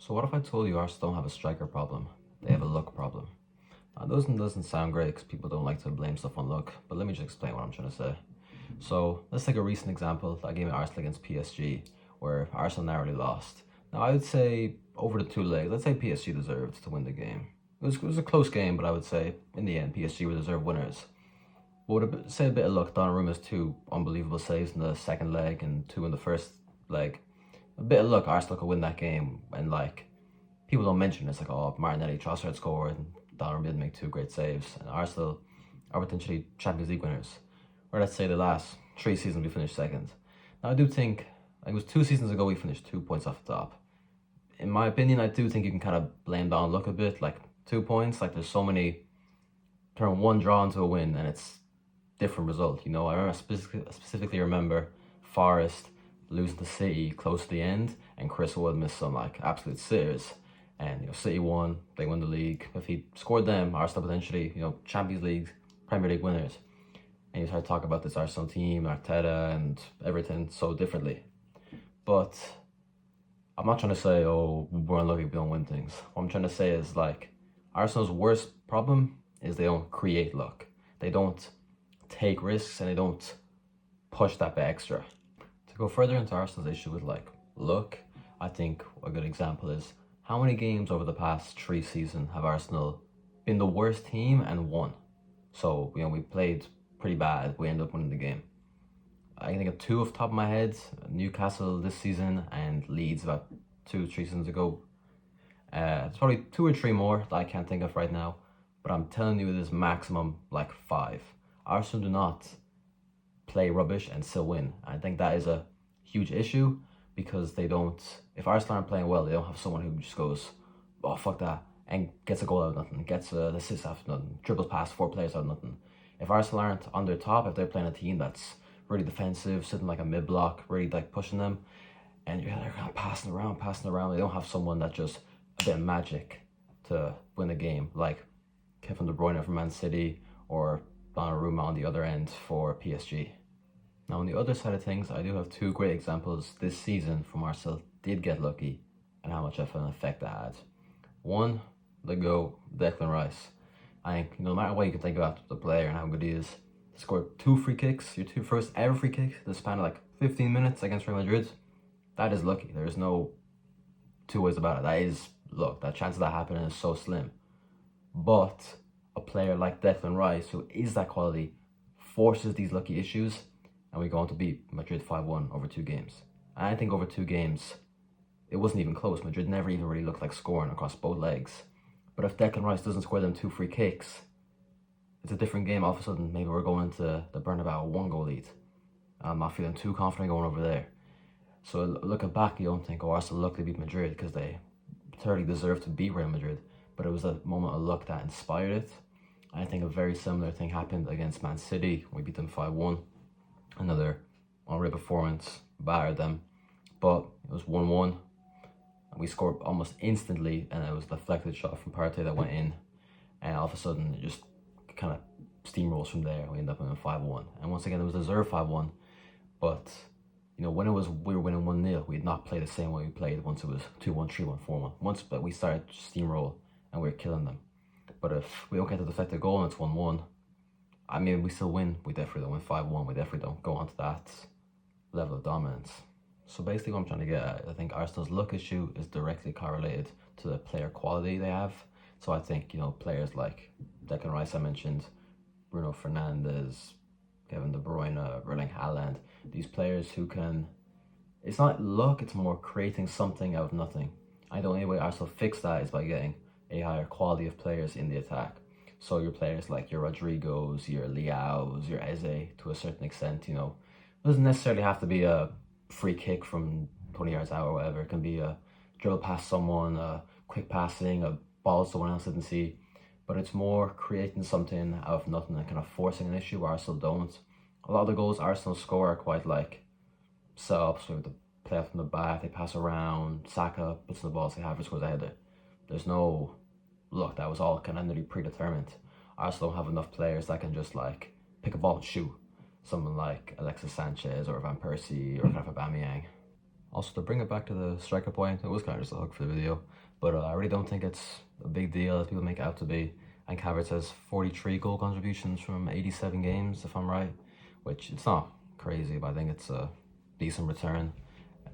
So what if I told you Arsenal don't have a striker problem? They have a luck problem. Now, doesn't sound great because people don't like to blame stuff on luck, but let me just explain what I'm trying to say. So let's take a recent example, that game at Arsenal against PSG, where Arsenal narrowly lost. Now I would say over the two legs, let's say PSG deserved to win the game. It was a close game, but I would say in the end PSG were deserved winners. But with say a bit of luck, Donnarumma's two unbelievable saves in the second leg and two in the first leg. A bit of luck, Arsenal could win that game, and like people don't mention it. It's like, oh, Martinelli, Trossard scored, and Donnarumma didn't make two great saves, and Arsenal are potentially Champions League winners. Or let's say the last 3 seasons we finished second. Now I do think it was 2 seasons ago we finished 2 points off the top. In my opinion, I do think you can kind of blame down luck a bit. Like 2 points, like there's so many, turn one draw into a win, and it's different result. I remember specifically remember Forest losing to City close to the end, and Chris Wood missed some like absolute sitters. And City won, they won the league. If he scored them, Arsenal potentially, Champions League, Premier League winners. And you start to talk about this Arsenal team, Arteta, and everything so differently. But I'm not trying to say, oh, we're unlucky we don't win things. What I'm trying to say is like Arsenal's worst problem is they don't create luck. They don't take risks and they don't push that bit extra. To go further into Arsenal's issue with like luck, I think a good example is how many games over the past 3 seasons have Arsenal been the worst team and won? So, we played pretty bad, we ended up winning the game. I can think of two off the top of my head, Newcastle this season and Leeds about 2 3 seasons ago. There's probably two or three more that I can't think of right now, but I'm telling you it is maximum like 5. Arsenal do not play rubbish and still win. I think that is a huge issue because they don't, if Arsenal aren't playing well, they don't have someone who just goes, oh fuck that, and gets a goal out of nothing, gets an assist out of nothing, dribbles past 4 players out of nothing. If Arsenal aren't on their top, if they're playing a team that's really defensive, sitting like a mid-block, really like pushing them, and they're kind of passing around, they don't have someone that just a bit of magic to win the game, like Kevin De Bruyne from Man City or Donnarumma on the other end for PSG. Now on the other side of things, I do have two great examples this season from Arsenal did get lucky and how much of an effect that had. One, the GOAT, Declan Rice. I think no matter what you can think about the player and how good he is, he scored 2 free kicks, your 2 first ever free kicks in the span of like 15 minutes against Real Madrid. That is lucky. There is no two ways about it. That is luck. That chance of that happening is so slim. But a player like Declan Rice, who is that quality, forces these lucky issues, and we go on to beat Madrid 5-1 over 2 games. And I think over 2 games, it wasn't even close. Madrid never even really looked like scoring across both legs. But if Declan Rice doesn't score them 2 free kicks, it's a different game. All of a sudden, maybe we're going to the Bernabeu 1-goal lead. I'm not feeling too confident going over there. So looking back, you don't think, oh, Arsenal luckily beat Madrid because they thoroughly deserved to beat Real Madrid. But it was a moment of luck that inspired it. I think a very similar thing happened against Man City. We beat them 5-1. Another unreal performance, battered them. But it was 1-1. And we scored almost instantly, and it was a deflected shot from Partey that went in. And all of a sudden, it just kind of steamrolls from there. We end up winning 5-1. And once again, it was deserved 5-1. But, when we were winning 1-0, we had not played the same way we played once it was 2-1, 3-1, 4-1. Once we started to steamroll, and we were killing them. But if we don't get the deflected goal and it's 1-1, I mean, we still win. We definitely don't win 5-1. We definitely don't go on to that level of dominance. So basically what I'm trying to get at, I think Arsenal's luck issue is directly correlated to the player quality they have. So I think, players like Declan Rice I mentioned, Bruno Fernandes, Kevin De Bruyne, Erling Haaland, these players who can, it's not luck, it's more creating something out of nothing. And the only way Arsenal fix that is by getting a higher quality of players in the attack. So your players like your Rodrigos, your Leaos, your Eze, to a certain extent, it doesn't necessarily have to be a free kick from 20 yards out or whatever. It can be a dribble past someone, a quick passing, a ball someone else didn't see. But it's more creating something out of nothing and kind of forcing an issue where Arsenal don't. A lot of the goals Arsenal score are quite like set-ups where they play out from the back, they pass around, Saka puts in the ball, so Havertz goes ahead. There's no luck, that was all kind of nearly predetermined. Arsenal don't have enough players that can just like pick a ball and shoot. Someone like Alexis Sanchez or Van Persie or kind of Aubameyang. Also, to bring it back to the striker point, it was kind of just a hook for the video, but I really don't think it's a big deal as people make it out to be. And Havertz has 43 goal contributions from 87 games, if I'm right, which it's not crazy, but I think it's a decent return.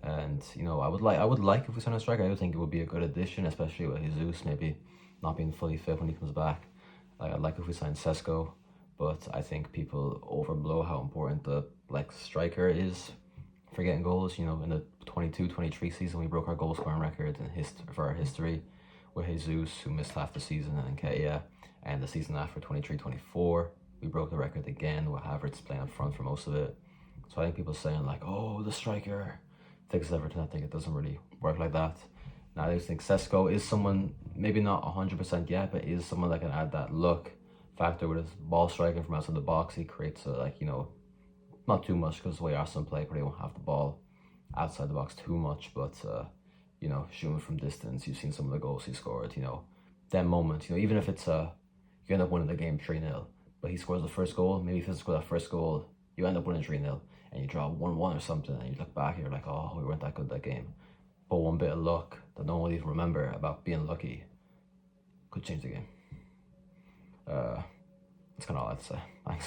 And you know, I would like if we sign a striker. I would think it would be a good addition, especially with Jesus maybe not being fully fit when he comes back. Like I'd like if we sign Sesko, but I think people overblow how important the striker is for getting goals. You know, in the 22-23 season, we broke our goal scoring record for our history with Jesus, who missed half the season, and Nketiah. And the season after 23-24, we broke the record again with Havertz playing up front for most of it. So I think people saying like, oh, the striker fixes everything. I think it doesn't really work like that. Now I just think Sesko is someone, maybe not 100% yet, but is someone that can add that look factor with his ball striking from outside the box. He creates a, not too much because the way Arsenal play, but they won't have the ball outside the box too much, but shooting from distance, you've seen some of the goals he scored, them moments, even if it's you end up winning the game 3-0, but he scores the first goal, maybe if he doesn't score that first goal, you end up winning 3-0, and you draw 1-1 or something, and you look back and you're like, oh, we weren't that good that game. But one bit of luck that no one will even remember about being lucky could change the game. That's kind of all I have to say. Thanks.